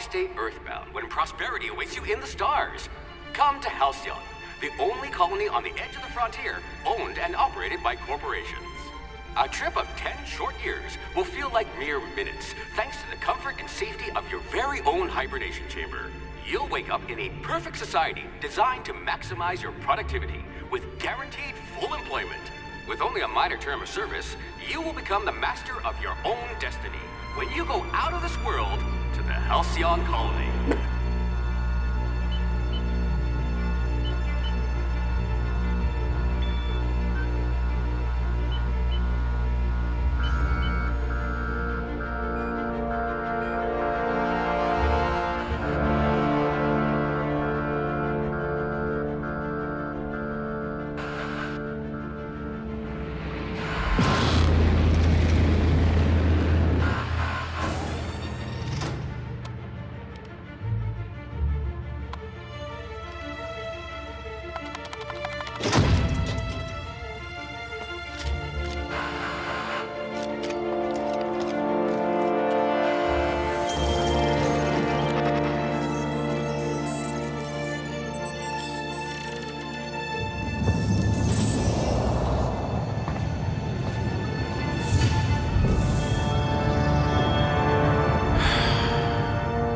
stay earthbound when prosperity awaits you in the stars? Come to Halcyon, the only colony on the edge of the frontier, owned and operated by corporations. A trip of 10 short years will feel like mere minutes, thanks to the comfort and safety of your very own hibernation chamber. You'll wake up in a perfect society designed to maximize your productivity with guaranteed full employment. With only a minor term of service, you will become the master of your own destiny when you go out of this world to the Halcyon colony.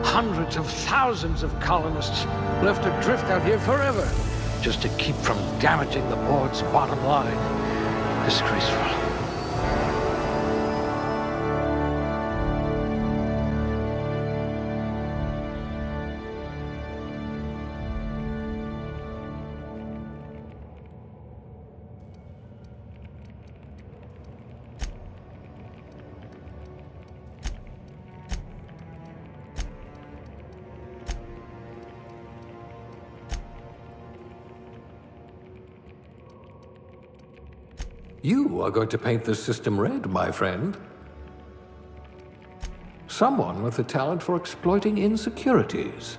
Hundreds of thousands of colonists left adrift out here forever, just to keep from damaging the board's bottom line. Disgraceful. You are going to paint this system red, my friend. Someone with a talent for exploiting insecurities.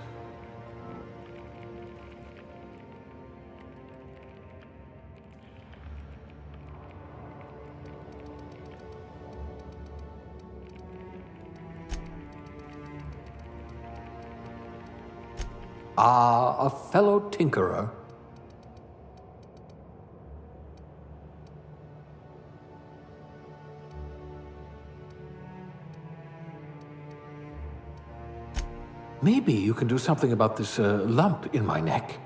Ah, a fellow tinkerer. Maybe you can do something about this lump in my neck.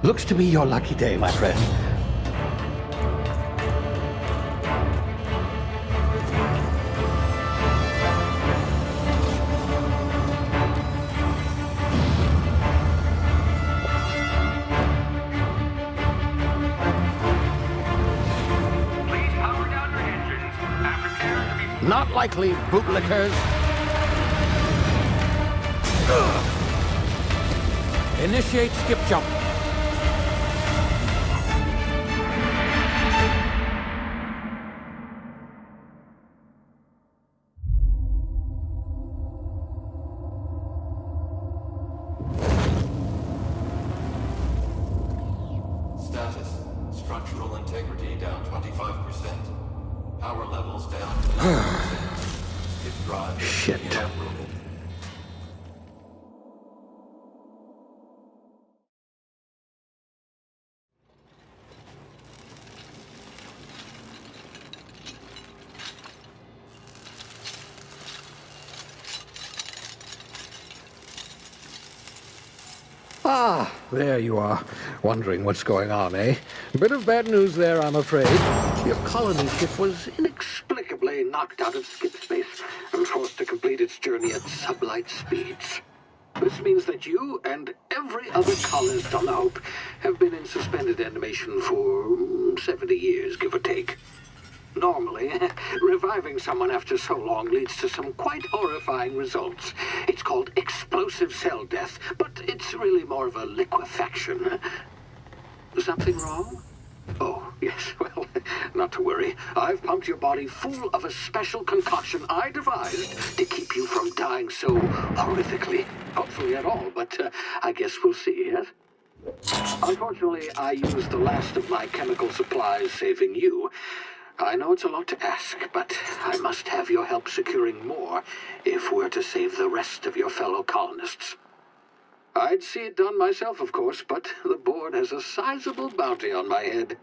Looks to be your lucky day, my friend. Please Not likely, bootlickers. Initiate skip jump. Status. Structural integrity down 25%. Power levels down 11%. His drive is Shit. evaporated. Ah, there you are. Wondering what's going on, eh? A bit of bad news there, I'm afraid. Your colony ship was inexplicably knocked out of skip space and forced to complete its journey at sublight speeds. This means that you and every other colonist on the Hope have been in suspended animation for 70 years, give or take. Normally, reviving someone after so long leads to some quite horrifying results. It's called explosive cell death, but it's really more of a liquefaction. Something wrong? Oh, yes, well, not to worry. I've pumped your body full of a special concoction I devised to keep you from dying so horrifically. Hopefully at all, but I guess we'll see, yes? Unfortunately, I used the last of my chemical supplies saving you. I know it's a lot to ask, but I must have your help securing more if we're to save the rest of your fellow colonists. I'd see it done myself, of course, but the board has a sizable bounty on my head.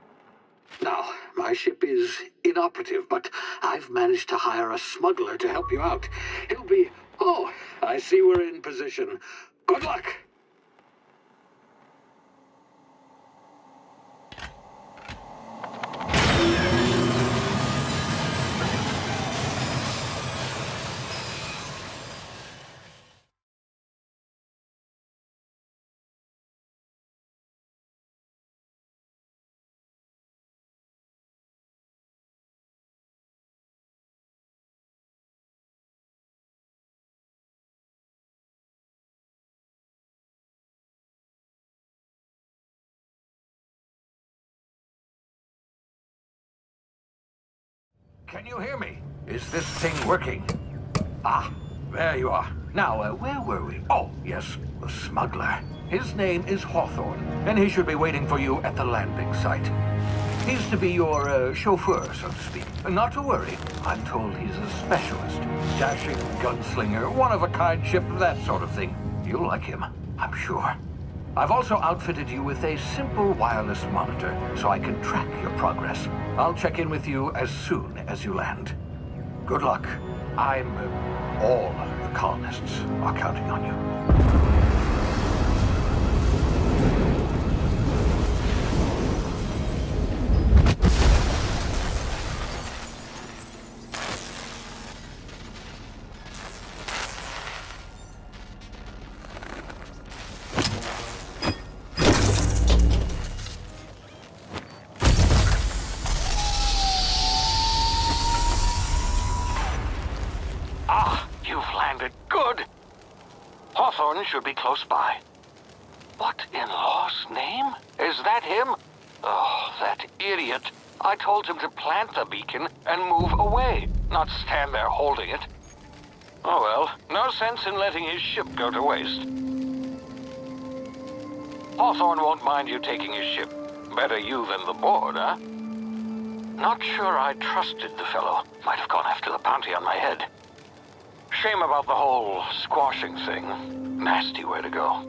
Now, my ship is inoperative, but I've managed to hire a smuggler to help you out. He'll be... Oh, I see we're in position. Good luck! Can you hear me? Is this thing working? Ah, there you are. Now, where were we? Oh, yes, the smuggler. His name is Hawthorne, and he should be waiting for you at the landing site. He's to be your chauffeur, so to speak. Not to worry. I'm told he's a specialist. Dashing gunslinger, one-of-a-kind ship, that sort of thing. You'll like him, I'm sure. I've also outfitted you with a simple wireless monitor, so I can track your progress. I'll check in with you as soon as you land. Good luck. All the colonists are counting on you. Hawthorne should be close by. What in law's name? Is that him? Oh, that idiot. I told him to plant the beacon and move away, not stand there holding it. Oh well, no sense in letting his ship go to waste. Hawthorne won't mind you taking his ship. Better you than the board, huh? Not sure I trusted the fellow. Might have gone after the bounty on my head. Shame about the whole squashing thing. Nasty way to go.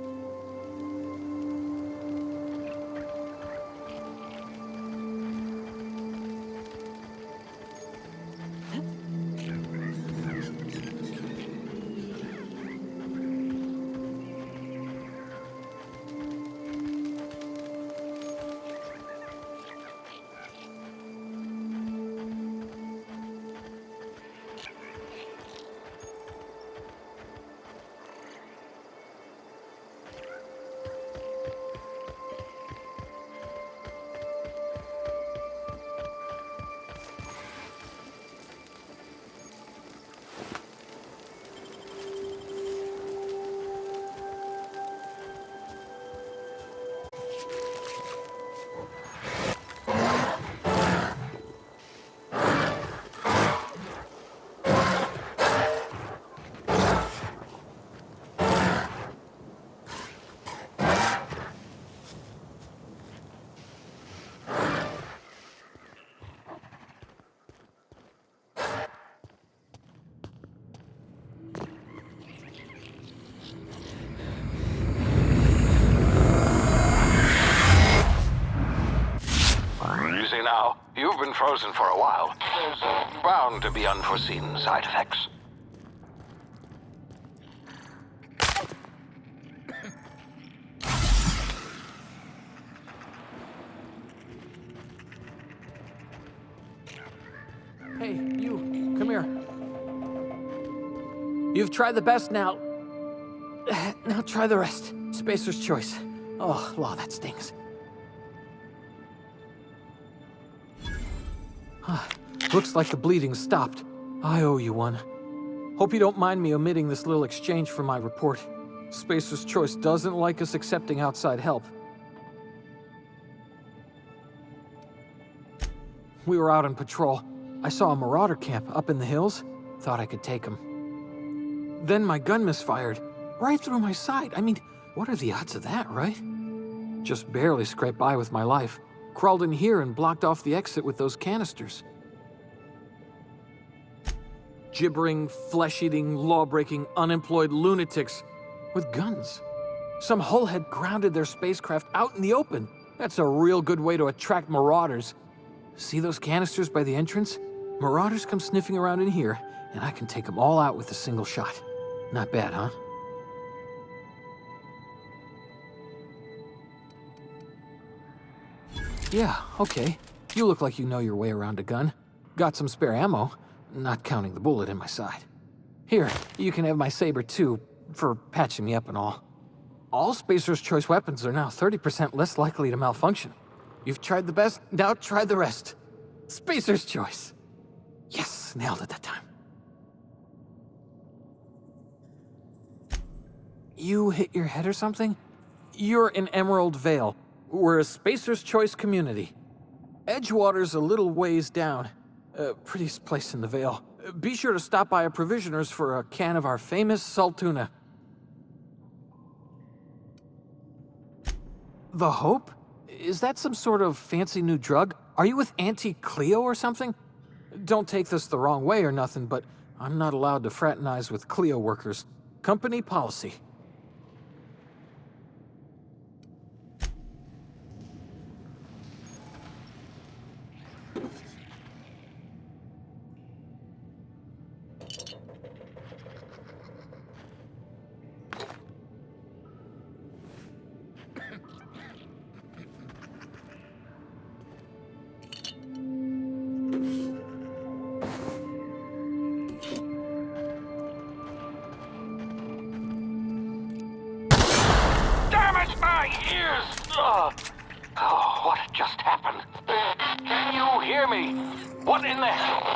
You've been frozen for a while. There's bound to be unforeseen side effects. Hey, you, come here. You've tried the best now. Now try the rest. Spacer's choice. Oh, wow, that stings. Looks like the bleeding stopped. I owe you one. Hope you don't mind me omitting this little exchange from my report. Spacer's choice doesn't like us accepting outside help. We were out on patrol. I saw a marauder camp up in the hills. Thought I could take him. Then my gun misfired. Right through my side. I mean, what are the odds of that, right? Just barely scraped by with my life. Crawled in here and blocked off the exit with those canisters. Gibbering, flesh-eating, law-breaking, unemployed lunatics with guns. Some hull had grounded their spacecraft out in the open. That's a real good way to attract marauders. See those canisters by the entrance? Marauders come sniffing around in here, and I can take them all out with a single shot. Not bad, huh? Yeah, okay. You look like you know your way around a gun. Got some spare ammo, not counting the bullet in my side. Here, you can have my saber too, for patching me up and all. All Spacer's Choice weapons are now 30% less likely to malfunction. You've tried the best, now try the rest. Spacer's Choice. Yes, nailed it that time. You hit your head or something? You're in Emerald Vale. We're a Spacer's Choice community. Edgewater's a little ways down. Prettiest place in the Vale. Be sure to stop by a provisioner's for a can of our famous salt tuna. The Hope? Is that some sort of fancy new drug? Are you with Auntie Cleo or something? Don't take this the wrong way or nothing, but I'm not allowed to fraternize with Cleo workers. Company policy. Oh, what just happened? Can you hear me? What in the hell?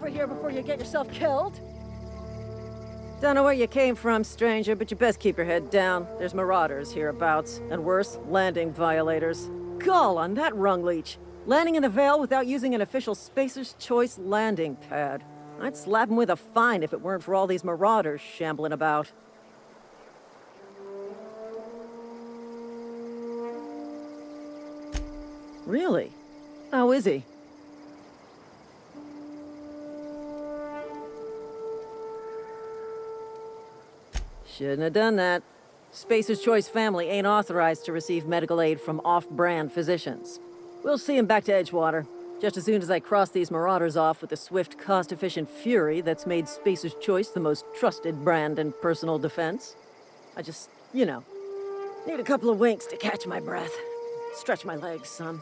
over here before you get yourself killed. Don't know where you came from, stranger, but you best keep your head down. There's marauders hereabouts, and worse, landing violators. Gall on that rung leech. Landing in the Vale without using an official Spacer's Choice landing pad. I'd slap him with a fine if it weren't for all these marauders shambling about. Really? How is he? Shouldn't have done that. Spacer's Choice family ain't authorized to receive medical aid from off-brand physicians. We'll see him back to Edgewater, just as soon as I cross these marauders off with the swift, cost-efficient fury that's made Spacer's Choice the most trusted brand in personal defense. I just, need a couple of winks to catch my breath. Stretch my legs, son.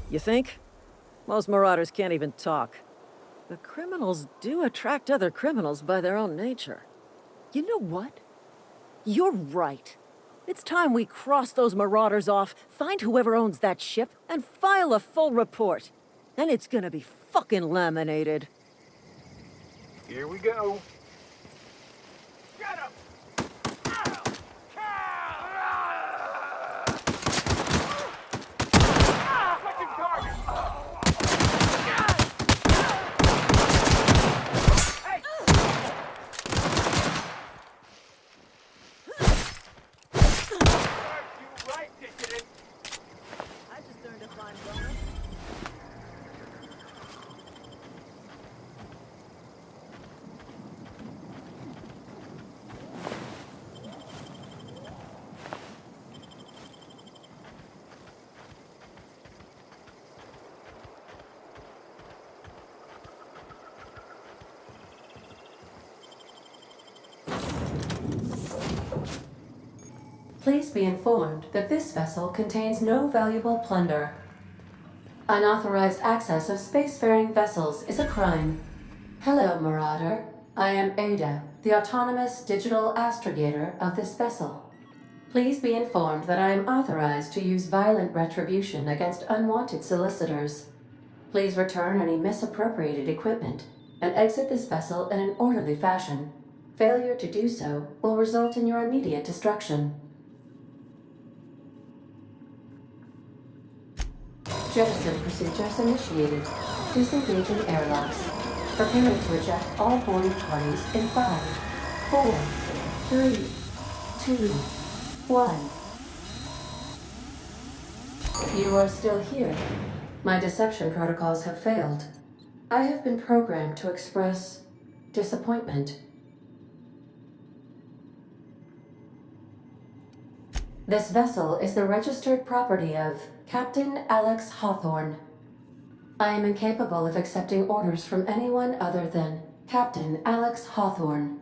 You think? Most marauders can't even talk. But criminals do attract other criminals by their own nature. You know what? You're right. It's time we cross those marauders off, find whoever owns that ship, and file a full report. And it's gonna be fucking laminated. Here we go. Get him! Second target! Hey! You right, dissident! I just earned a fine bonus. Please be informed that this vessel contains no valuable plunder. Unauthorized access of spacefaring vessels is a crime. Hello, Marauder. I am Ada, the autonomous digital astrogator of this vessel. Please be informed that I am authorized to use violent retribution against unwanted solicitors. Please return any misappropriated equipment and exit this vessel in an orderly fashion. Failure to do so will result in your immediate destruction. Jettison procedures initiated. Disengaging airlocks. Preparing to eject all boarding parties in 5, 4, 3, 2, 1. You are still here. My deception protocols have failed. I have been programmed to express disappointment. This vessel is the registered property of Captain Alex Hawthorne. I am incapable of accepting orders from anyone other than Captain Alex Hawthorne.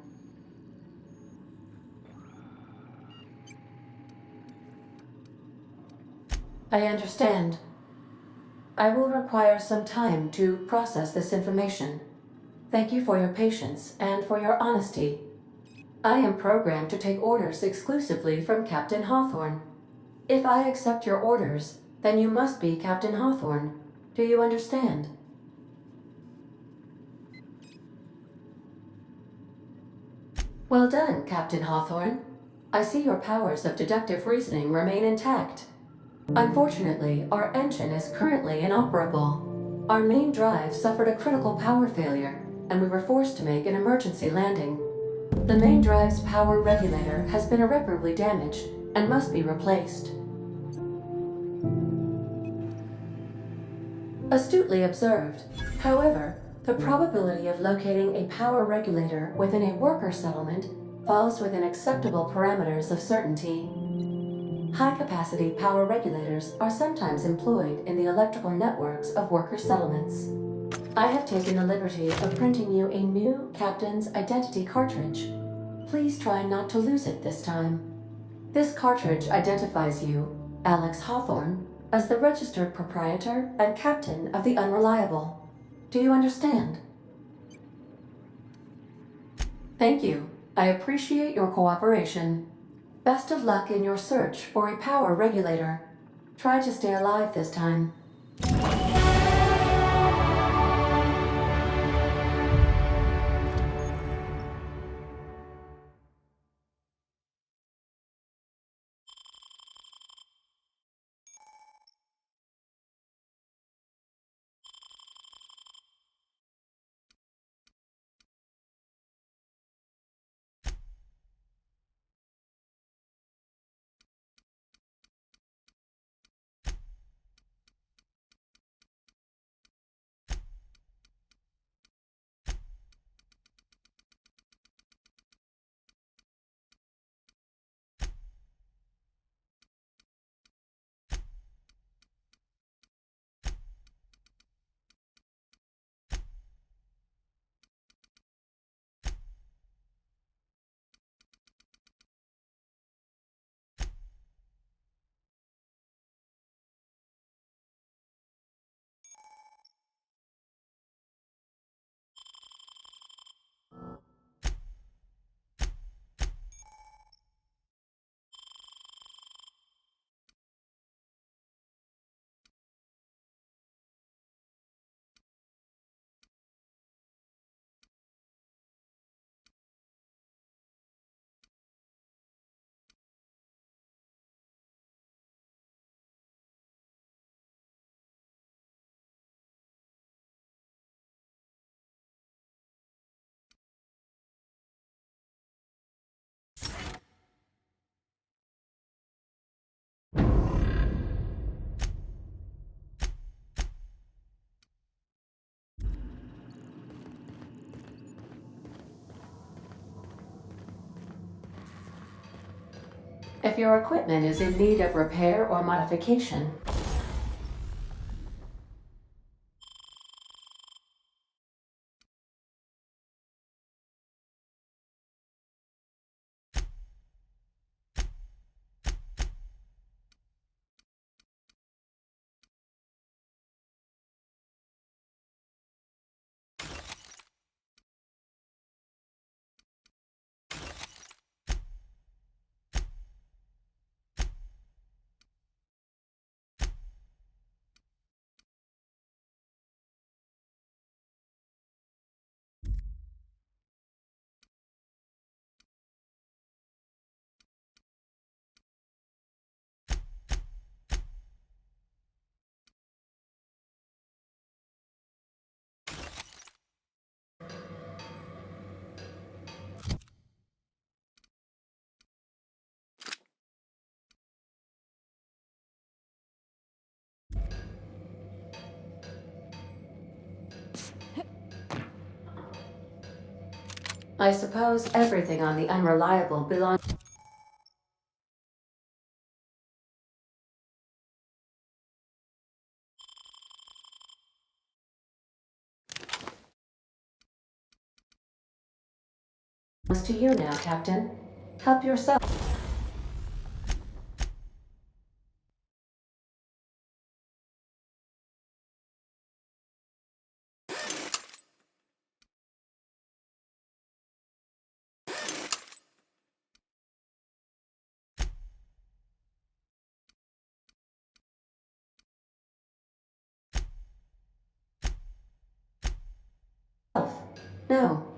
I understand. I will require some time to process this information. Thank you for your patience and for your honesty. I am programmed to take orders exclusively from Captain Hawthorne. If I accept your orders, then you must be Captain Hawthorne. Do you understand? Well done, Captain Hawthorne. I see your powers of deductive reasoning remain intact. Unfortunately, our engine is currently inoperable. Our main drive suffered a critical power failure, and we were forced to make an emergency landing. The main drive's power regulator has been irreparably damaged and must be replaced. Astutely observed. However, the probability of locating a power regulator within a worker settlement falls within acceptable parameters of certainty. High-capacity power regulators are sometimes employed in the electrical networks of worker settlements. I have taken the liberty of printing you a new Captain's Identity cartridge. Please try not to lose it this time. This cartridge identifies you, Alex Hawthorne, as the registered proprietor and captain of the Unreliable. Do you understand? Thank you. I appreciate your cooperation. Best of luck in your search for a power regulator. Try to stay alive this time. If your equipment is in need of repair or modification, I suppose everything on the Unreliable belongs. To you now, Captain. Help yourself. No.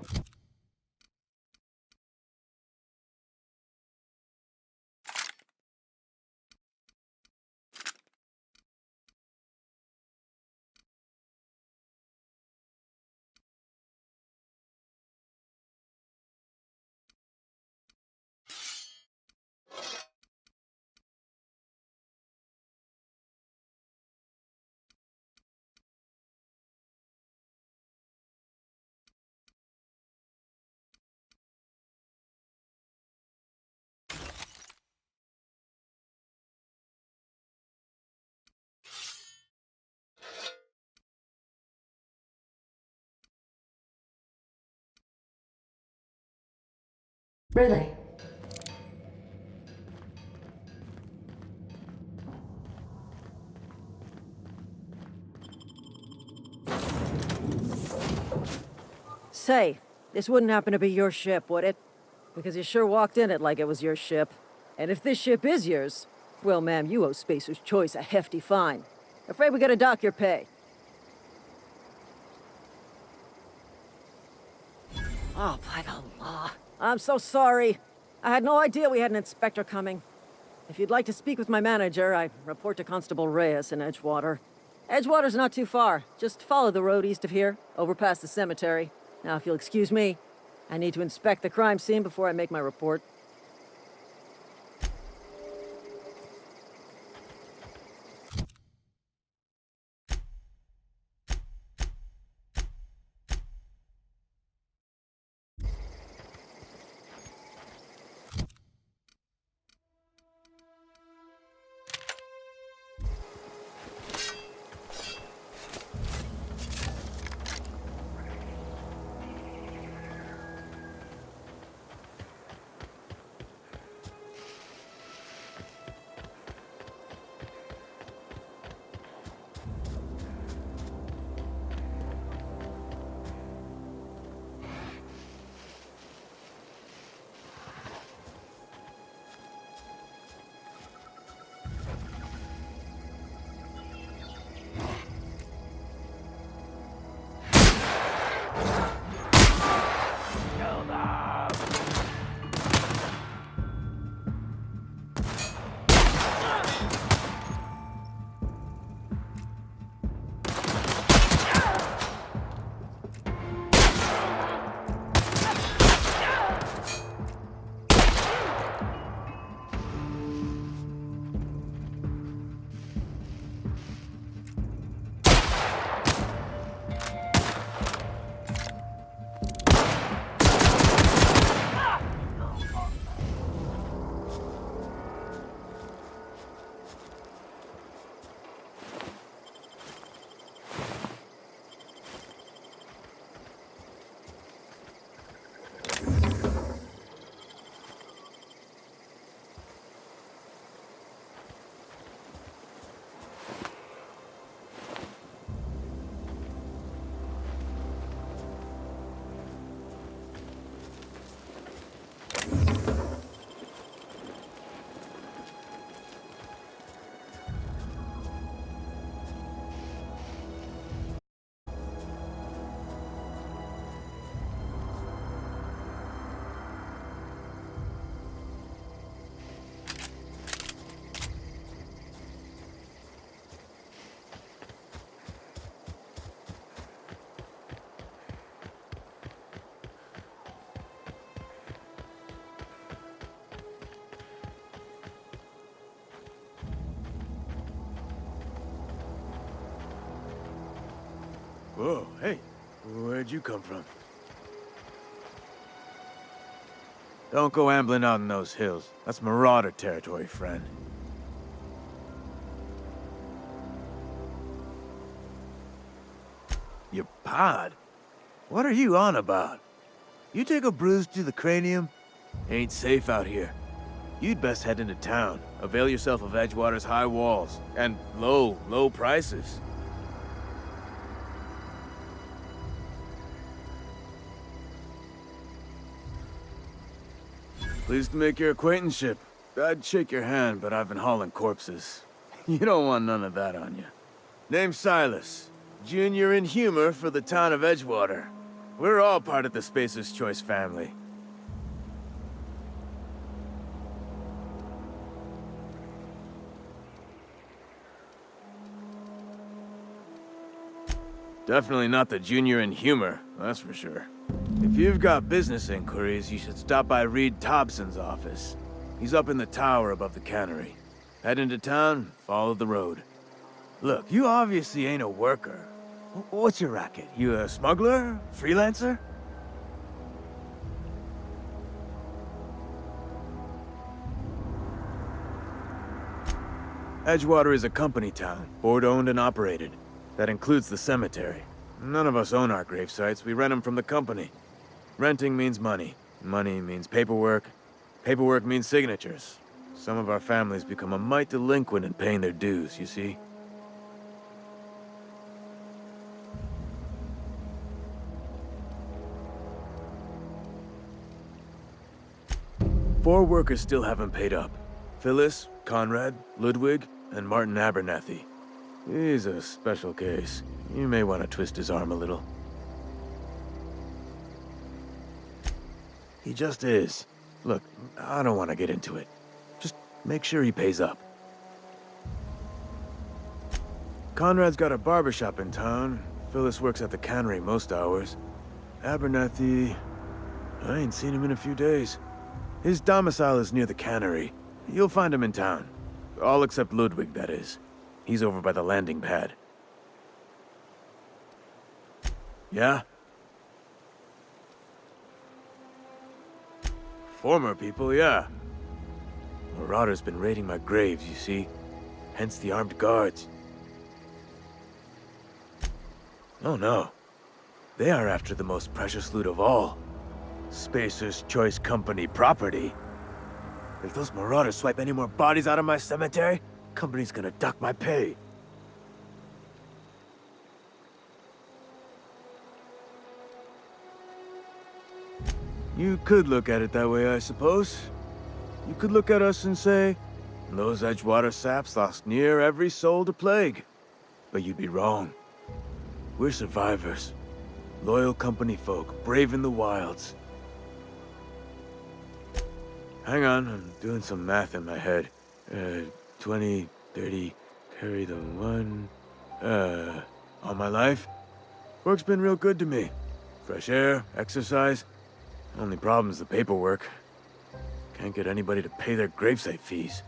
Really? Say, This wouldn't happen to be your ship, would it? Because you sure walked in it like it was your ship. And if this ship is yours, well, ma'am, you owe Spacer's Choice a hefty fine. Afraid we gotta dock your pay. Oh, by the law. I'm so sorry. I had no idea we had an inspector coming. If you'd like to speak with my manager, I report to Constable Reyes in Edgewater. Edgewater's not too far. Just follow the road east of here, over past the cemetery. Now, if you'll excuse me, I need to inspect the crime scene before I make my report. Whoa, hey, where'd you come from? Don't go ambling out in those hills. That's marauder territory, friend. Your pod? What are you on about? You take a bruise to the cranium? Ain't safe out here. You'd best head into town. Avail yourself of Edgewater's high walls. And low prices. Pleased to make your acquaintanceship. I'd shake your hand, but I've been hauling corpses. You don't want none of that on you. Name's Silas. Junior in humor for the town of Edgewater. We're all part of the Spacer's Choice family. Definitely not the junior in humor, that's for sure. If you've got business inquiries, you should stop by Reed Thompson's office. He's up in the tower above the cannery. Head into town, follow the road. Look, you obviously ain't a worker. What's your racket? You a smuggler? Freelancer? Edgewater is a company town, board-owned and operated. That includes the cemetery. None of us own our gravesites, we rent them from the company. Renting means money. Money means paperwork. Paperwork means signatures. Some of our families become a mite delinquent in paying their dues, you see? 4 workers still haven't paid up. Phyllis, Conrad, Ludwig, and Martin Abernathy. He's a special case. You may want to twist his arm a little. He just is. Look, I don't want to get into it. Just make sure he pays up. Conrad's got a barbershop in town. Phyllis works at the cannery most hours. Abernathy... I ain't seen him in a few days. His domicile is near the cannery. You'll find him in town. All except Ludwig, that is. He's over by the landing pad. Yeah? Former people, yeah. Marauders been raiding my graves, you see. Hence the armed guards. Oh no. They are after the most precious loot of all. Spacer's Choice Company property. If those marauders swipe any more bodies out of my cemetery, company's gonna duck my pay. You could look at it that way, I suppose. You could look at us and say, those Edgewater saps lost near every soul to plague. But you'd be wrong. We're survivors. Loyal company folk, brave in the wilds. Hang on, I'm doing some math in my head. 20, 30, carry the 1... all my life? Work's been real good to me. Fresh air, exercise. Only problem's the paperwork. Can't get anybody to pay their gravesite fees.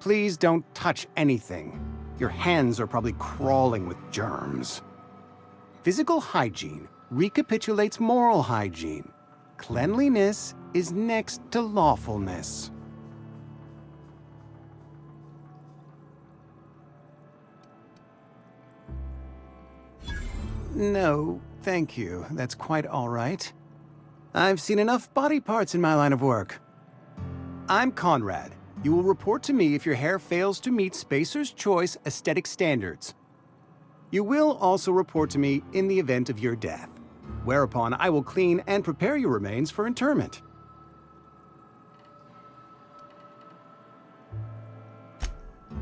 Please don't touch anything. Your hands are probably crawling with germs. Physical hygiene recapitulates moral hygiene. Cleanliness is next to lawfulness. No, thank you. That's quite all right. I've seen enough body parts in my line of work. I'm Conrad. You will report to me if your hair fails to meet Spacer's Choice aesthetic standards. You will also report to me in the event of your death, whereupon I will clean and prepare your remains for interment.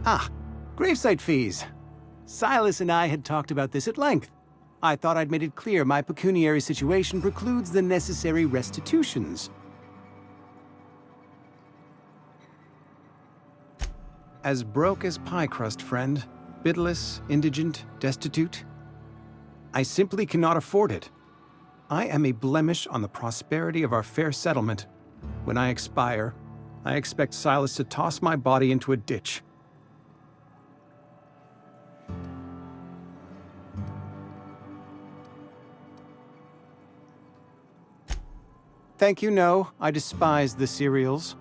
Ah, gravesite fees. Silas and I had talked about this at length. I thought I'd made it clear my pecuniary situation precludes the necessary restitutions. As broke as pie crust, friend. Bidless, indigent, destitute. I simply cannot afford it. I am a blemish on the prosperity of our fair settlement. When I expire, I expect Silas to toss my body into a ditch. Thank you, no. I despise the cereals.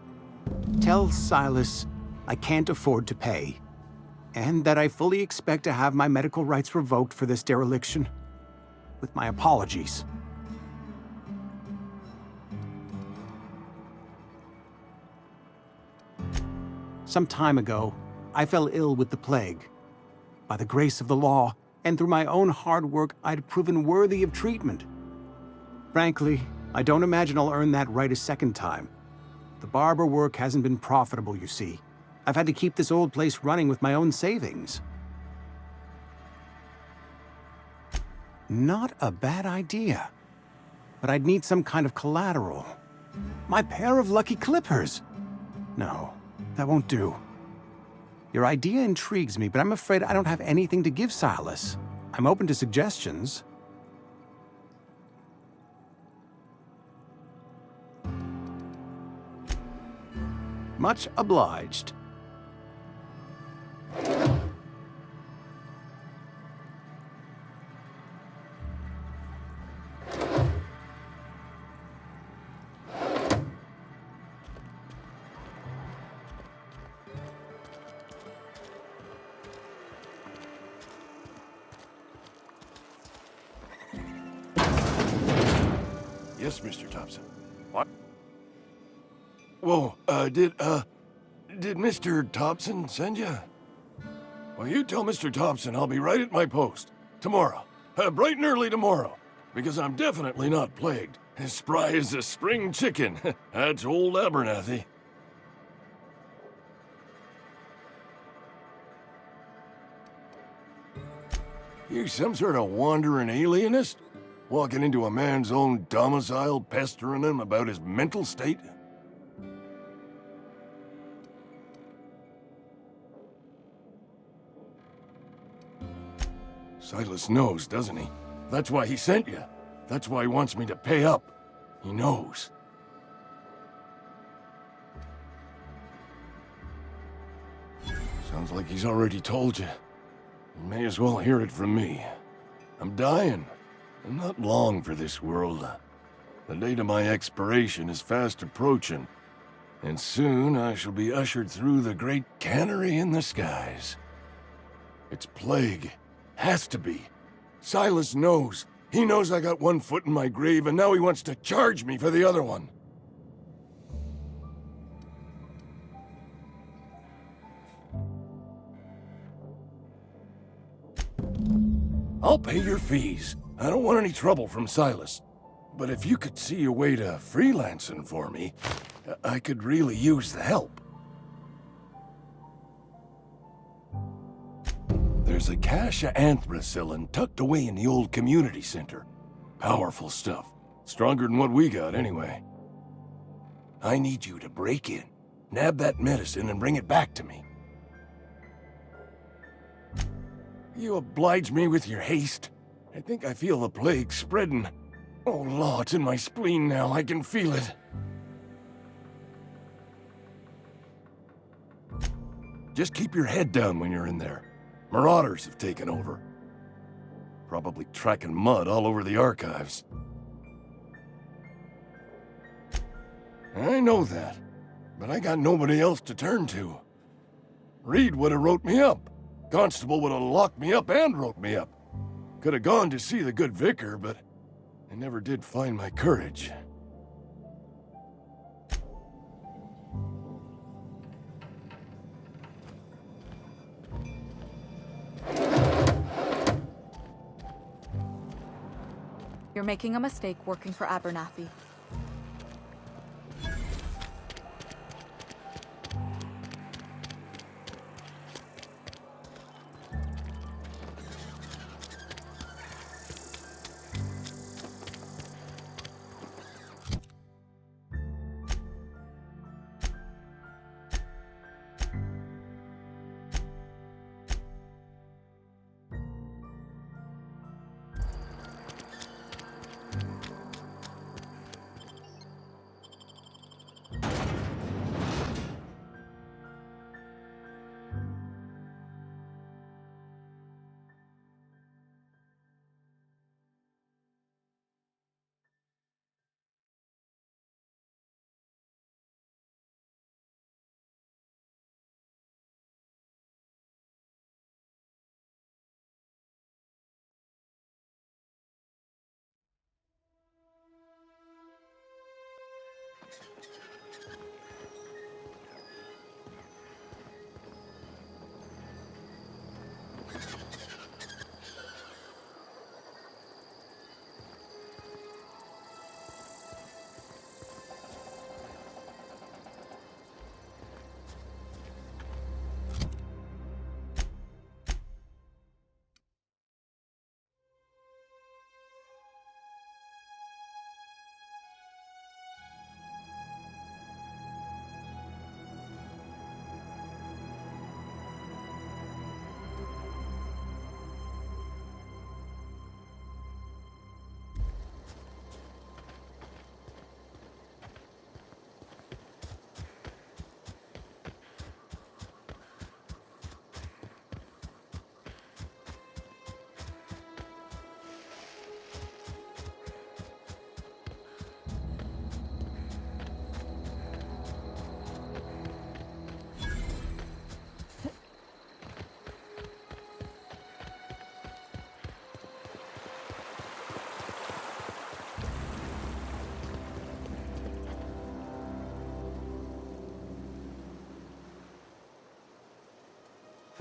Tell Silas I can't afford to pay, and that I fully expect to have my medical rights revoked for this dereliction. With my apologies. Some time ago, I fell ill with the plague. By the grace of the law, and through my own hard work, I'd proven worthy of treatment. Frankly, I don't imagine I'll earn that right a second time. The barber work hasn't been profitable, you see. I've had to keep this old place running with my own savings. Not a bad idea. But I'd need some kind of collateral. My pair of lucky clippers! No, that won't do. Your idea intrigues me, but I'm afraid I don't have anything to give Silas. I'm open to suggestions. Much obliged. Yes, Mr. Thompson. What? Whoa, did Mr. Thompson send you? Well, you tell Mr. Thompson I'll be right at my post. Tomorrow. Bright and early tomorrow. Because I'm definitely not plagued. As spry as a spring chicken. That's old Abernathy. You some sort of wandering alienist? Walking into a man's own domicile, pestering him about his mental state? Silas knows, doesn't he? That's why he sent you. That's why he wants me to pay up. He knows. Sounds like he's already told you. You may as well hear it from me. I'm dying. I'm not long for this world. The date of my expiration is fast approaching, and soon I shall be ushered through the great cannery in the skies. It's plague. Has to be. Silas knows. He knows I got one foot in my grave, and now he wants to charge me for the other one. I'll pay your fees. I don't want any trouble from Silas. But if you could see a way to freelancing for me, I could really use the help. There's a cache of anthracillin tucked away in the old community center. Powerful stuff. Stronger than what we got, anyway. I need you to break in, nab that medicine, and bring it back to me. You oblige me with your haste. I think I feel the plague spreading. Oh, Law, it's in my spleen now. I can feel it. Just keep your head down when you're in there. Marauders have taken over. Probably tracking mud all over the archives. I know that, but I got nobody else to turn to. Reed would have wrote me up. Constable would have locked me up and wrote me up. Could have gone to see the good vicar, but I never did find my courage. You're making a mistake working for Abernathy.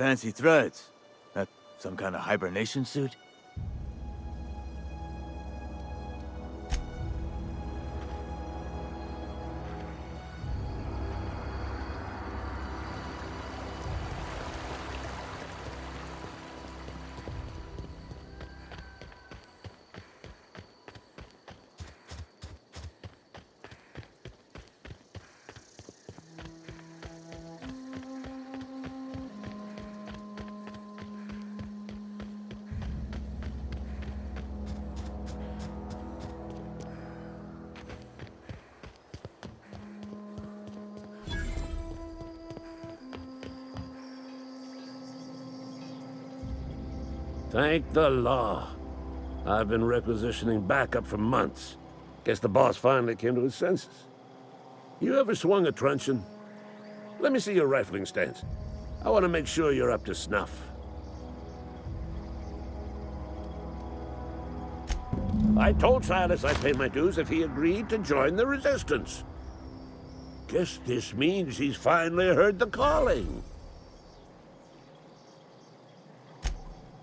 fancy threads. That some kind of hibernation suit? Thank the law. I've been requisitioning backup for months. Guess the boss finally came to his senses. You ever swung a truncheon? Let me see your rifling stance. I want to make sure you're up to snuff. I told Silas I'd pay my dues if he agreed to join the resistance. Guess this means he's finally heard the calling.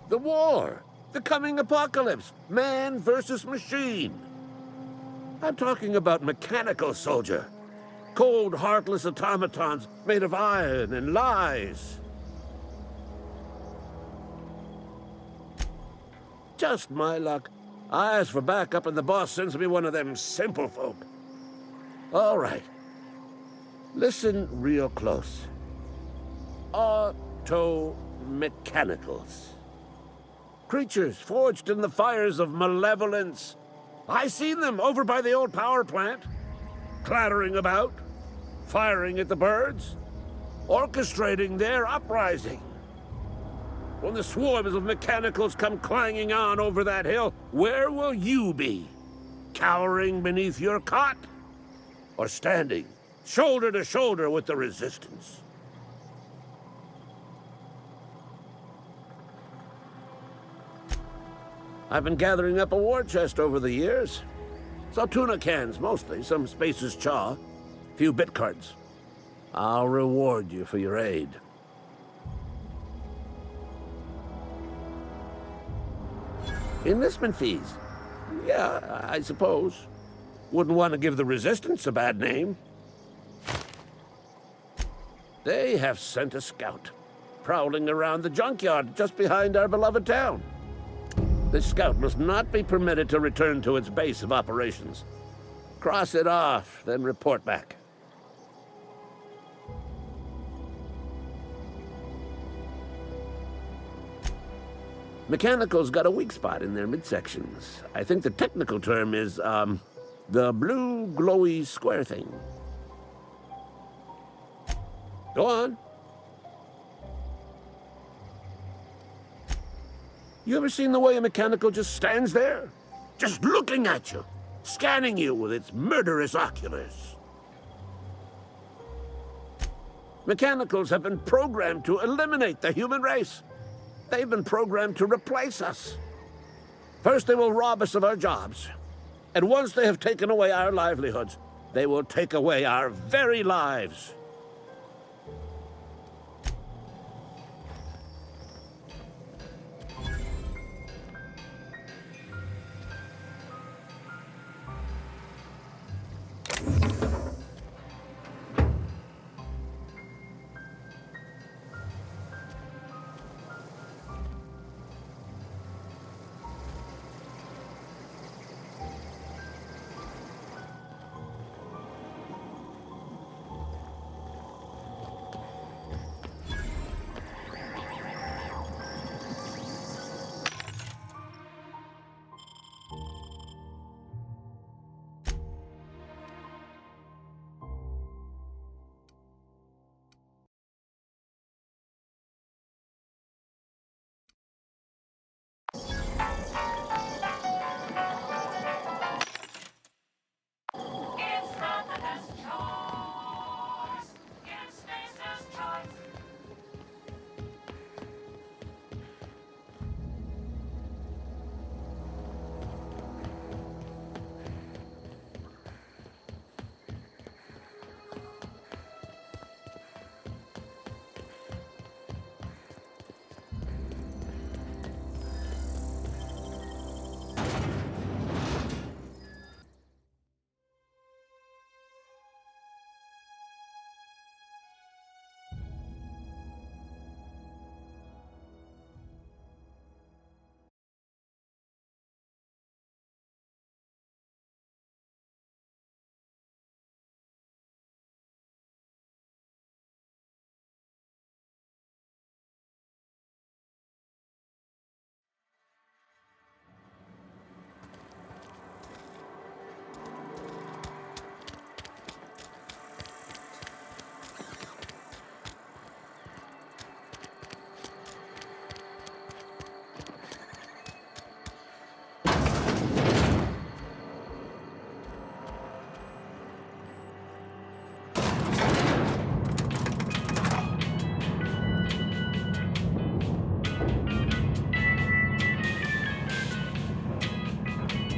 The war! The coming apocalypse! Man versus machine! I'm talking about mechanical soldier. Cold, heartless automatons made of iron and lies. Just my luck. I ask for backup and the boss sends me one of them simple folk. All right. Listen real close. Auto-mechanicals. Creatures forged in the fires of malevolence. I seen them over by the old power plant, clattering about, firing at the birds, orchestrating their uprising. When the swarms of mechanicals come clanging on over that hill, where will you be? Cowering beneath your cot? Or standing, shoulder to shoulder with the resistance? I've been gathering up a war chest over the years. Saw tuna cans, mostly, some Spacer's chaw, a few bit cards. I'll reward you for your aid. Enlistment fees. Yeah, I suppose. Wouldn't want to give the Resistance a bad name. They have sent a scout, prowling around the junkyard just behind our beloved town. This scout must not be permitted to return to its base of operations. Cross it off, then report back. Mechanicals got a weak spot in their midsections. I think the technical term is, the blue glowy square thing. Go on. You ever seen the way a mechanical just stands there? Just looking at you, scanning you with its murderous oculars. Mechanicals have been programmed to eliminate the human race. They've been programmed to replace us. First, they will rob us of our jobs. And once they have taken away our livelihoods, they will take away our very lives.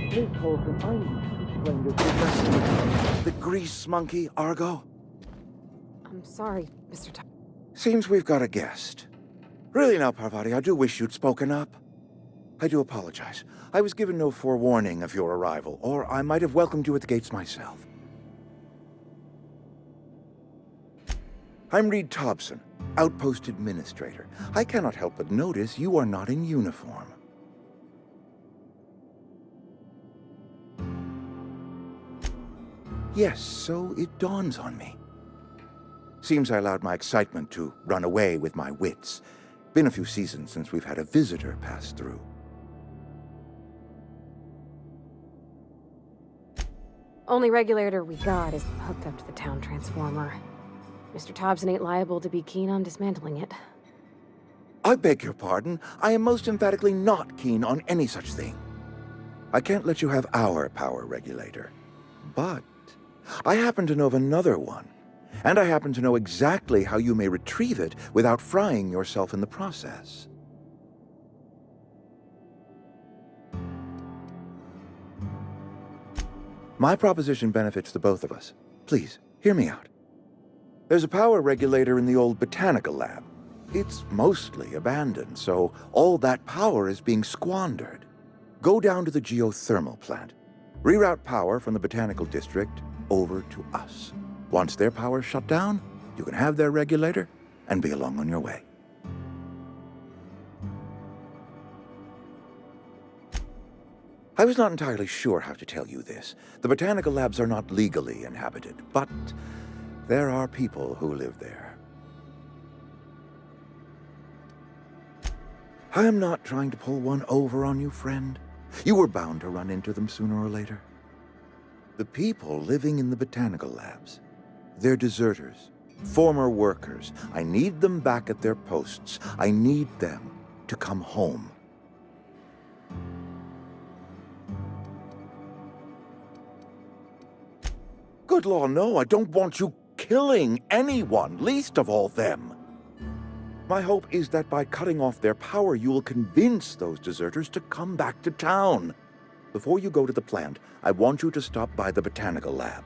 Miss Holcomb, I need to explain this to The grease monkey, Argo? I'm sorry, Mr. Thompson. Seems we've got a guest. Really now, Parvati, I do wish you'd spoken up. I do apologize. I was given no forewarning of your arrival, or I might have welcomed you at the gates myself. I'm Reed Thompson, Outpost Administrator. I cannot help but notice you are not in uniform. Yes, so it dawns on me. Seems I allowed my excitement to run away with my wits. Been a few seasons since we've had a visitor pass through. Only regulator we got is hooked up to the town transformer. Mr. Thompson ain't liable to be keen on dismantling it. I beg your pardon. I am most emphatically not keen on any such thing. I can't let you have our power regulator. But I happen to know of another one. And I happen to know exactly how you may retrieve it without frying yourself in the process. My proposition benefits the both of us. Please, hear me out. There's a power regulator in the old botanical lab. It's mostly abandoned, so all that power is being squandered. Go down to the geothermal plant. Reroute power from the botanical district over to us. Once their power's shut down, you can have their regulator and be along on your way. I was not entirely sure how to tell you this. The botanical labs are not legally inhabited, but there are people who live there. I am not trying to pull one over on you, friend. You were bound to run into them sooner or later. The people living in the botanical labs, they're deserters, former workers. I need them back at their posts. I need them to come home. Good law, no, I don't want you killing anyone, least of all them. My hope is that by cutting off their power, you will convince those deserters to come back to town. Before you go to the plant, I want you to stop by the botanical lab.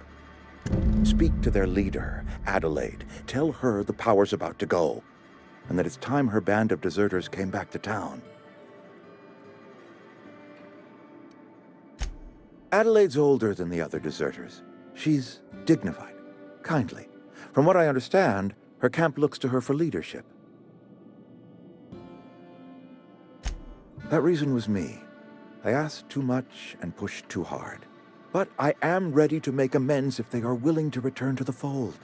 Speak to their leader, Adelaide. Tell her the power's about to go, and that it's time her band of deserters came back to town. Adelaide's older than the other deserters. She's dignified, kindly. From what I understand, her camp looks to her for leadership. That reason was me. I asked too much and pushed too hard. But I am ready to make amends if they are willing to return to the fold.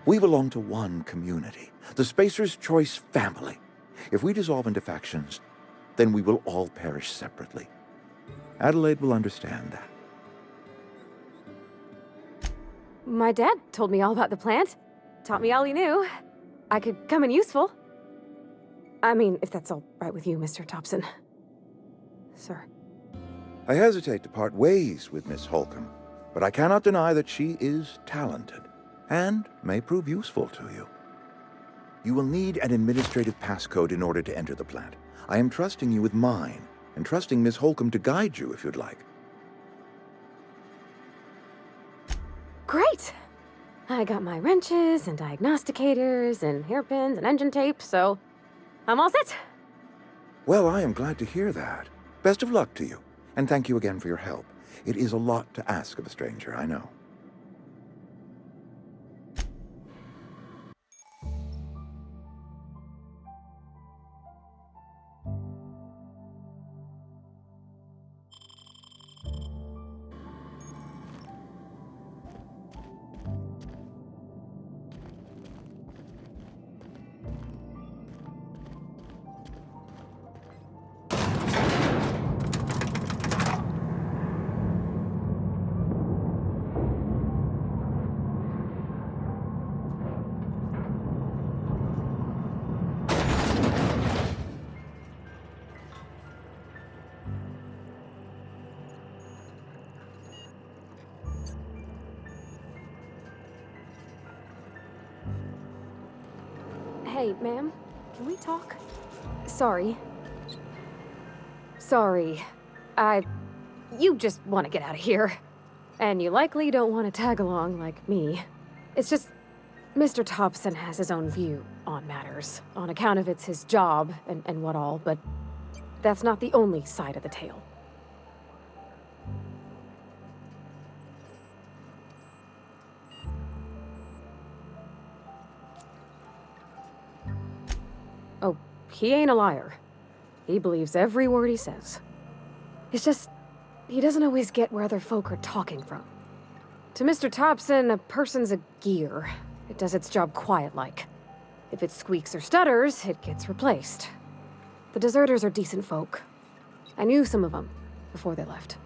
We belong to one community, the Spacer's Choice family. If we dissolve into factions, then we will all perish separately. Adelaide will understand that. My dad told me all about the plant. Taught me all he knew. I could come in useful. I mean, if that's all right with you, Mr. Thompson. Sir. I hesitate to part ways with Miss Holcomb, but I cannot deny that she is talented and may prove useful to you. You will need an administrative passcode in order to enter the plant. I am trusting you with mine, and trusting Miss Holcomb to guide you if you'd like. Great! I got my wrenches and diagnosticators and hairpins and engine tape, so I'm all set. Well, I am glad to hear that. Best of luck to you, and thank you again for your help. It is a lot to ask of a stranger, I know. Hey, ma'am, can we talk? Sorry. Sorry. I you just want to get out of here. And you likely don't want to tag along like me. It's just, Mr. Thompson has his own view on matters, on account of it's his job and what all, but that's not the only side of the tale. Oh, he ain't a liar. He believes every word he says. It's just, he doesn't always get where other folk are talking from. To Mr. Thompson, a person's a gear. It does its job quiet-like. If it squeaks or stutters, it gets replaced. The deserters are decent folk. I knew some of them before they left.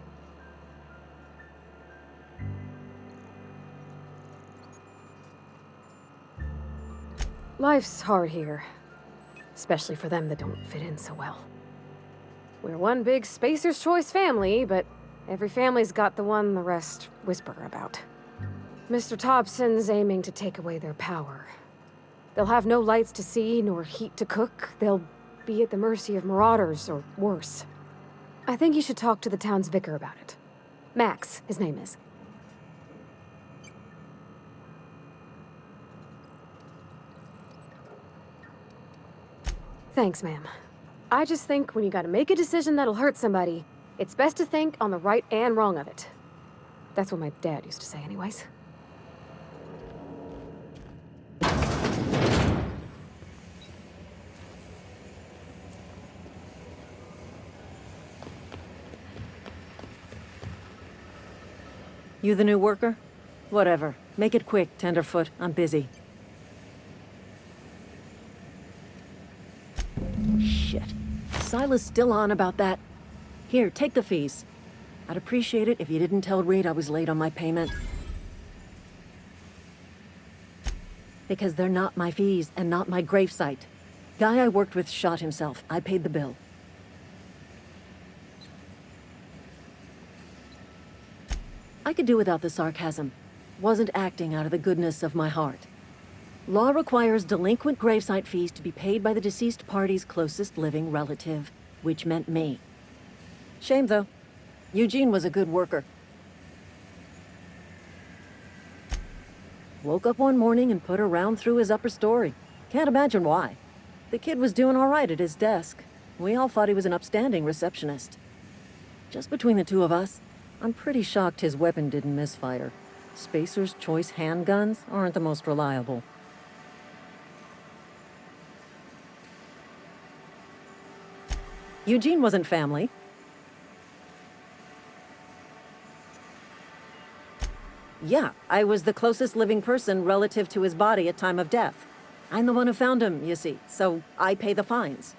Life's hard here. Especially for them that don't fit in so well. We're one big Spacer's Choice family, but every family's got the one the rest whisper about. Mr. Thompson's aiming to take away their power. They'll have no lights to see, nor heat to cook. They'll be at the mercy of marauders, or worse. I think you should talk to the town's vicar about it. Max, his name is. Thanks, ma'am. I just think when you gotta make a decision that'll hurt somebody, it's best to think on the right and wrong of it. That's what my dad used to say anyways. You the new worker? Whatever. Make it quick, Tenderfoot. I'm busy. Shit. Silas still on about that. Here, take the fees. I'd appreciate it if you didn't tell Reed I was late on my payment. Because they're not my fees and not my gravesite. Guy I worked with shot himself. I paid the bill. I could do without the sarcasm. Wasn't acting out of the goodness of my heart. Law requires delinquent gravesite fees to be paid by the deceased party's closest living relative, which meant me. Shame, though. Eugene was a good worker. Woke up one morning and put a round through his upper story. Can't imagine why. The kid was doing all right at his desk. We all thought he was an upstanding receptionist. Just between the two of us, I'm pretty shocked his weapon didn't misfire. Spacer's Choice handguns aren't the most reliable. Eugene wasn't family. Yeah, I was the closest living person relative to his body at time of death. I'm the one who found him, you see, so I pay the fines.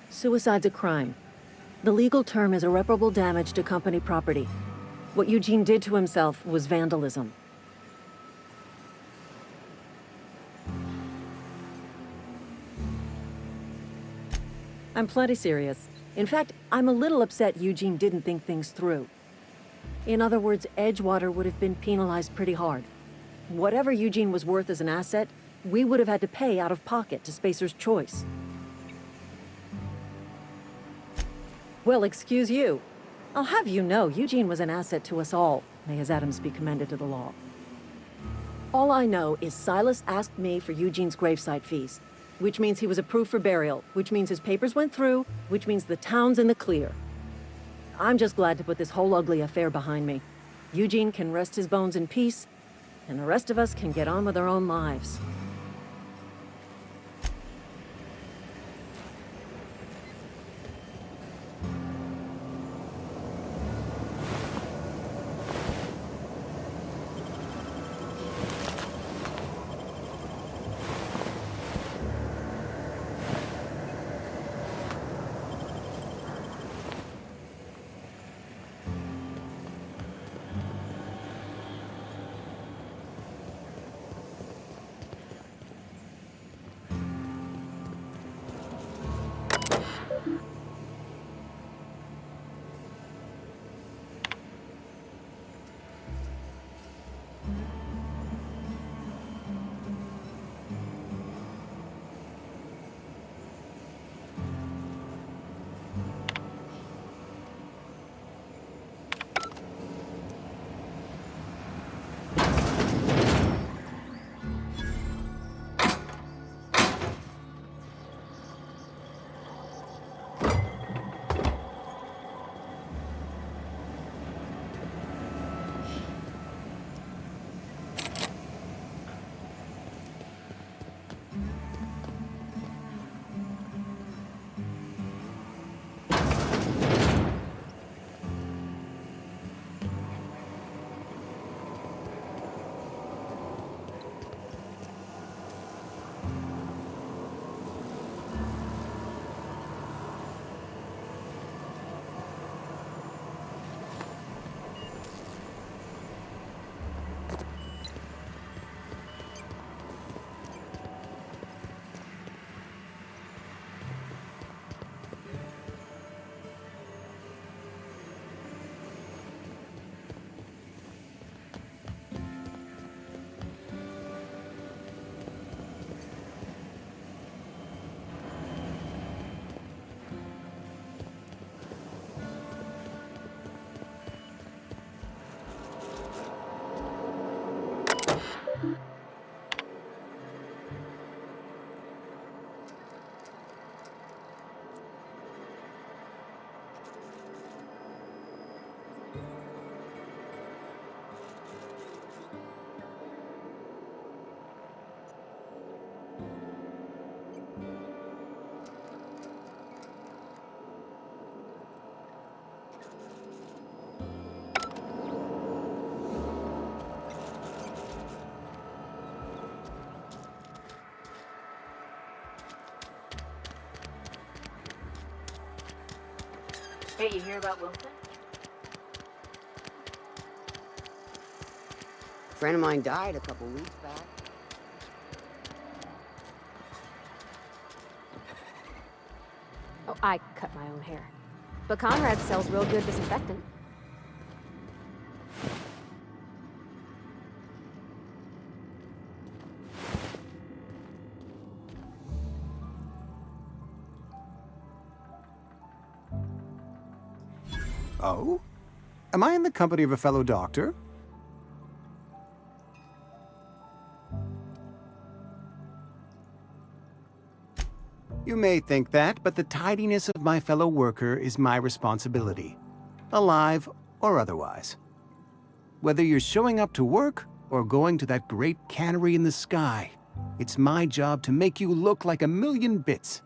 Suicide's a crime. The legal term is irreparable damage to company property. What Eugene did to himself was vandalism. I'm plenty serious. In fact, I'm a little upset Eugene didn't think things through. In other words, Edgewater would have been penalized pretty hard. Whatever Eugene was worth as an asset, we would have had to pay out of pocket to Spacer's Choice. Well, excuse you. I'll have you know, Eugene was an asset to us all. May his atoms be commended to the law. All I know is Silas asked me for Eugene's gravesite fees, which means he was approved for burial, which means his papers went through, which means the town's in the clear. I'm just glad to put this whole ugly affair behind me. Eugene can rest his bones in peace, and the rest of us can get on with our own lives. Hey, you hear about Wilson? A friend of mine died a couple weeks back. Oh, I cut my own hair. But Conrad sells real good disinfectant. Oh? Am I in the company of a fellow doctor? You may think that, but the tidiness of my fellow worker is my responsibility, alive or otherwise. Whether you're showing up to work or going to that great cannery in the sky, it's my job to make you look like a million bits.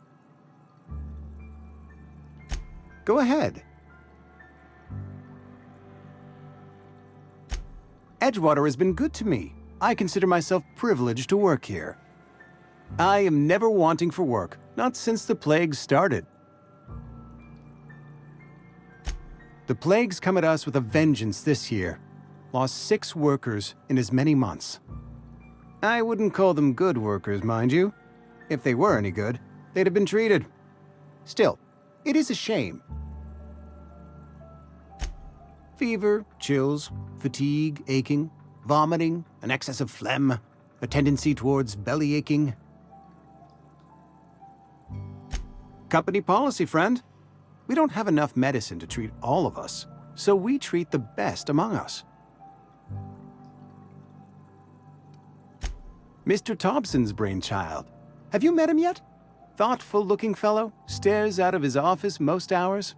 Go ahead. Edgewater has been good to me. I consider myself privileged to work here. I am never wanting for work, not since the plague started. The plague's come at us with a vengeance this year. Lost 6 workers in as many months. I wouldn't call them good workers, mind you. If they were any good, they'd have been treated. Still, it is a shame. Fever, chills, fatigue, aching, vomiting, an excess of phlegm, a tendency towards belly aching. Company policy, friend. We don't have enough medicine to treat all of us, so we treat the best among us. Mr. Thompson's brainchild. Have you met him yet? Thoughtful-looking fellow, stares out of his office most hours.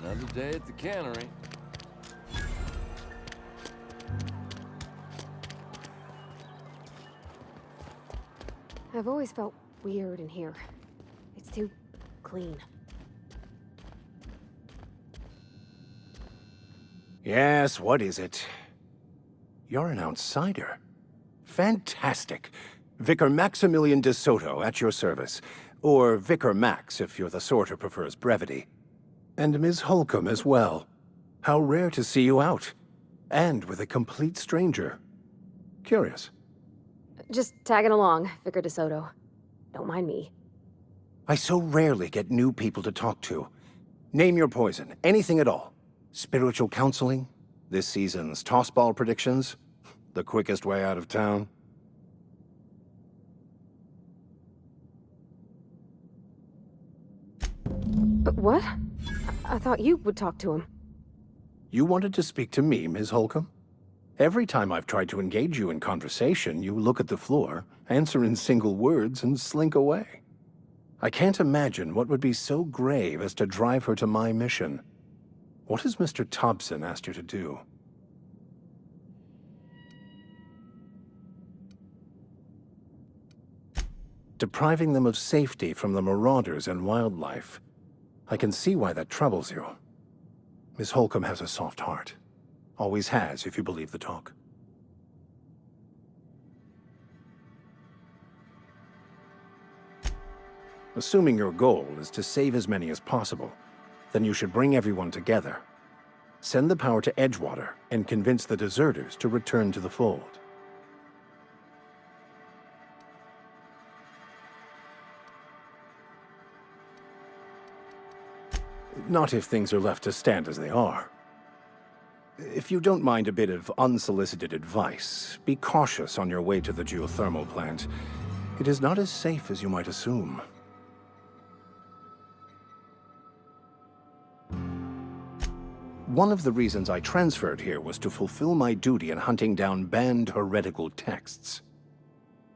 Another day at the cannery. I've always felt weird in here. It's too clean. Yes, what is it? You're an outsider. Fantastic. Vicar Maximilian de Soto at your service. Or Vicar Max, if you're the sort who prefers brevity. And Ms. Holcomb as well. How rare to see you out. And with a complete stranger. Curious. Just tagging along, Vicar DeSoto. Don't mind me. I so rarely get new people to talk to. Name your poison, anything at all. Spiritual counseling? This season's tossball predictions? The quickest way out of town? What? I thought you would talk to him. You wanted to speak to me, Ms. Holcomb? Every time I've tried to engage you in conversation, you look at the floor, answer in single words, and slink away. I can't imagine what would be so grave as to drive her to my mission. What has Mr. Thompson asked you to do? Depriving them of safety from the marauders and wildlife. I can see why that troubles you. Miss Holcomb has a soft heart. Always has, if you believe the talk. Assuming your goal is to save as many as possible, then you should bring everyone together. Send the power to Edgewater and convince the deserters to return to the fold. Not if things are left to stand as they are. If you don't mind a bit of unsolicited advice, be cautious on your way to the geothermal plant. It is not as safe as you might assume. One of the reasons I transferred here was to fulfill my duty in hunting down banned heretical texts.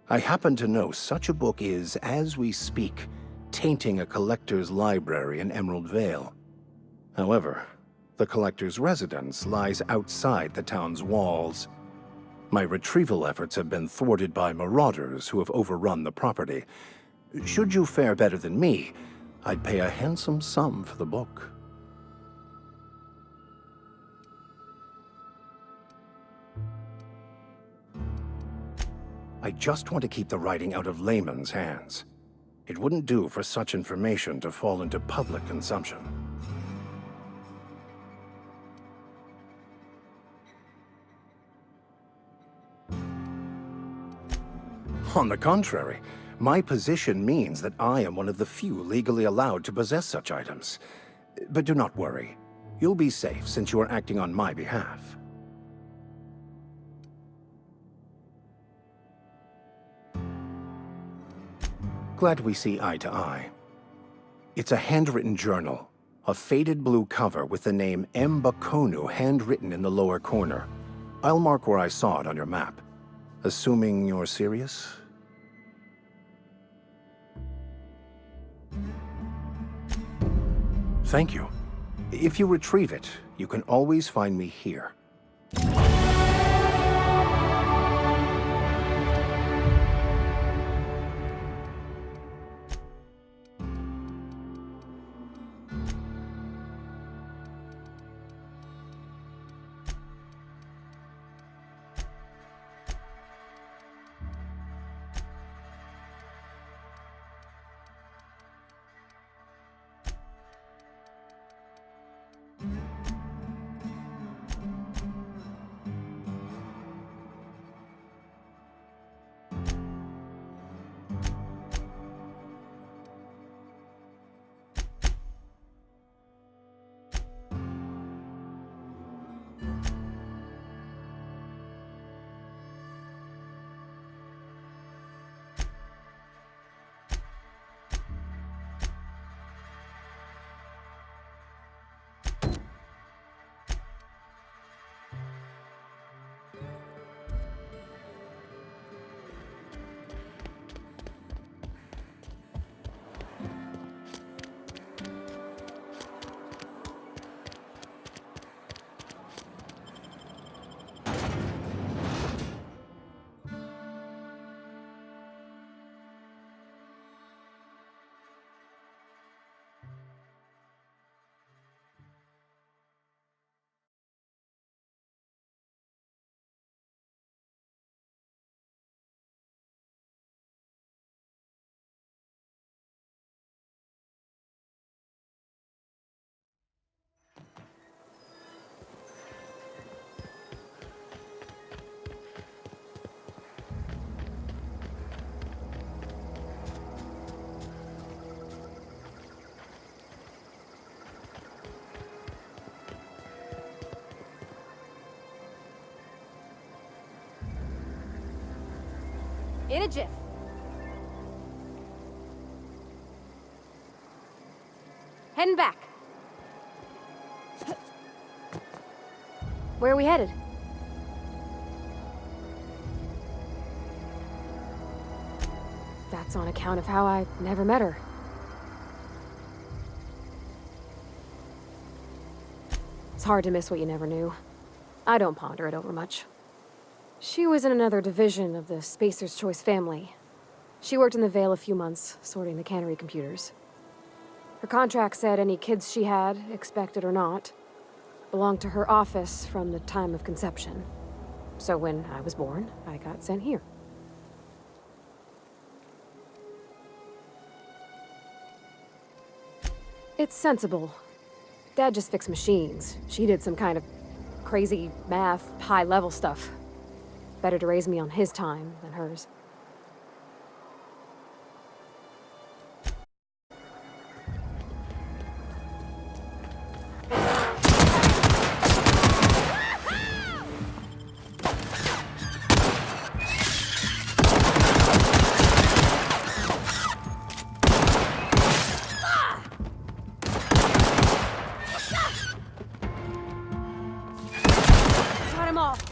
I happen to know such a book is, as we speak, tainting a collector's library in Emerald Vale. However, the collector's residence lies outside the town's walls. My retrieval efforts have been thwarted by marauders who have overrun the property. Should you fare better than me, I'd pay a handsome sum for the book. I just want to keep the writing out of layman's hands. It wouldn't do for such information to fall into public consumption. On the contrary, my position means that I am one of the few legally allowed to possess such items. But do not worry. You'll be safe since you are acting on my behalf. Glad we see eye to eye. It's a handwritten journal, a faded blue cover with the name M. Bakonu handwritten in the lower corner. I'll mark where I saw it on your map. Assuming you're serious? Thank you. If you retrieve it, you can always find me here. In a jiff. Heading back. Where are we headed? That's on account of how I never met her. It's hard to miss what you never knew. I don't ponder it over much. She was in another division of the Spacer's Choice family. She worked in the Vale a few months, sorting the cannery computers. Her contract said any kids she had, expected or not, belonged to her office from the time of conception. So when I was born, I got sent here. It's sensible. Dad just fixed machines. She did some kind of crazy math, high-level stuff. Better to raise me on his time than hers. Cut him off.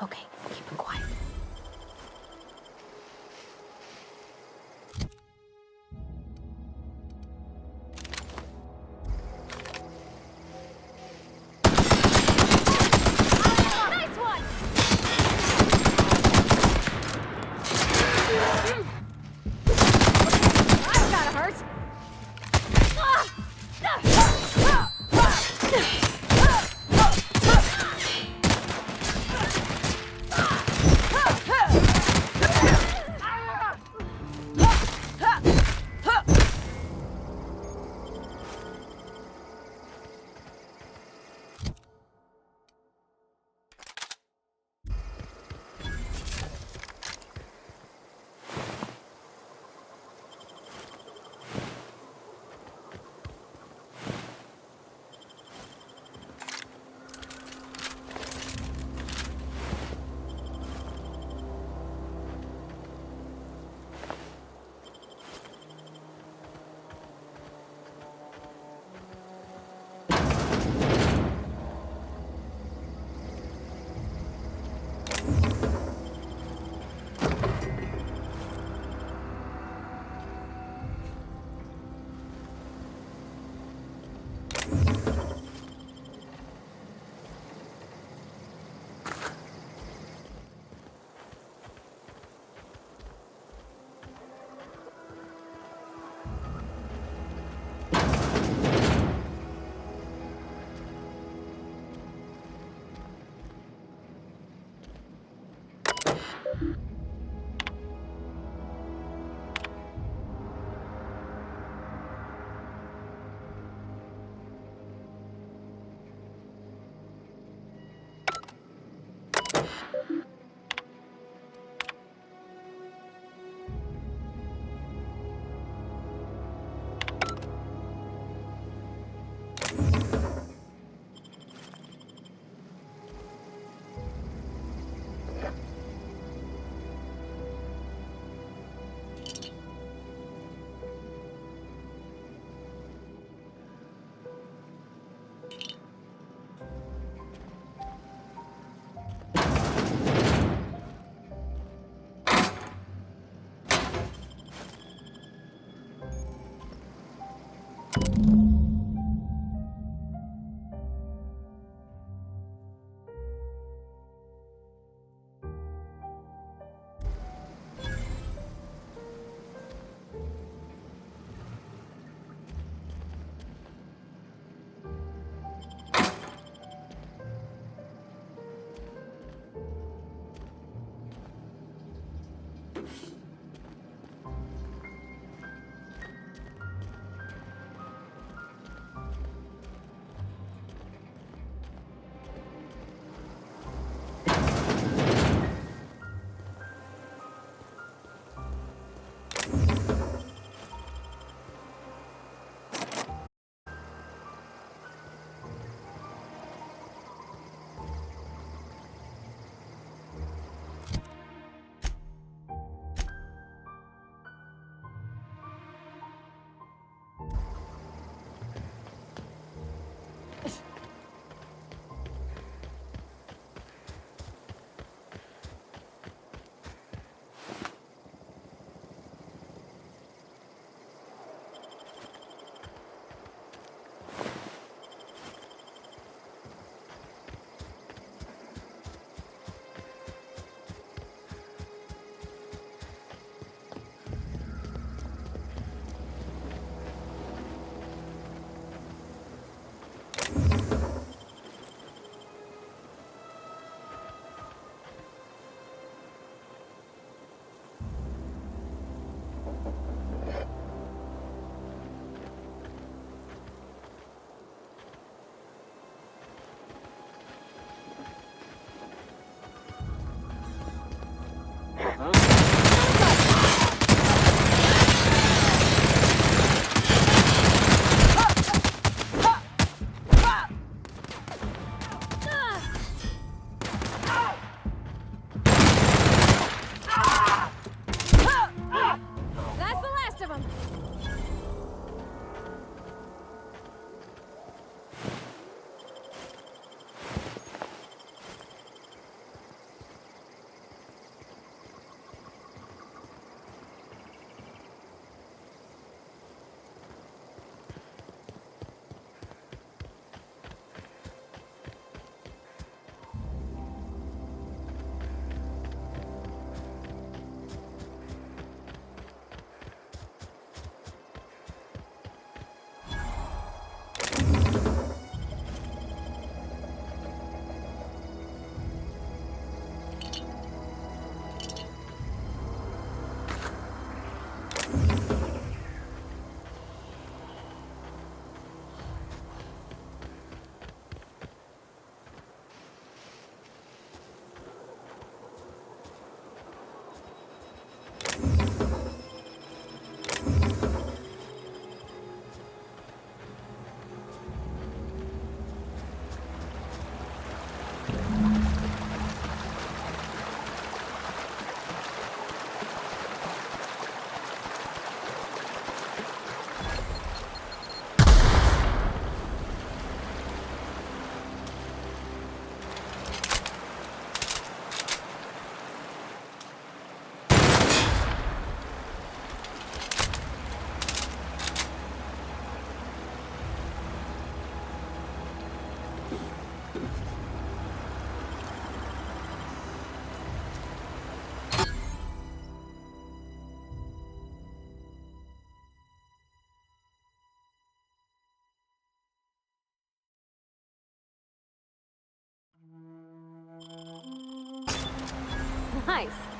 Okay, keep him quiet. Nice one! That gotta hurt. That's the last of them. Nice.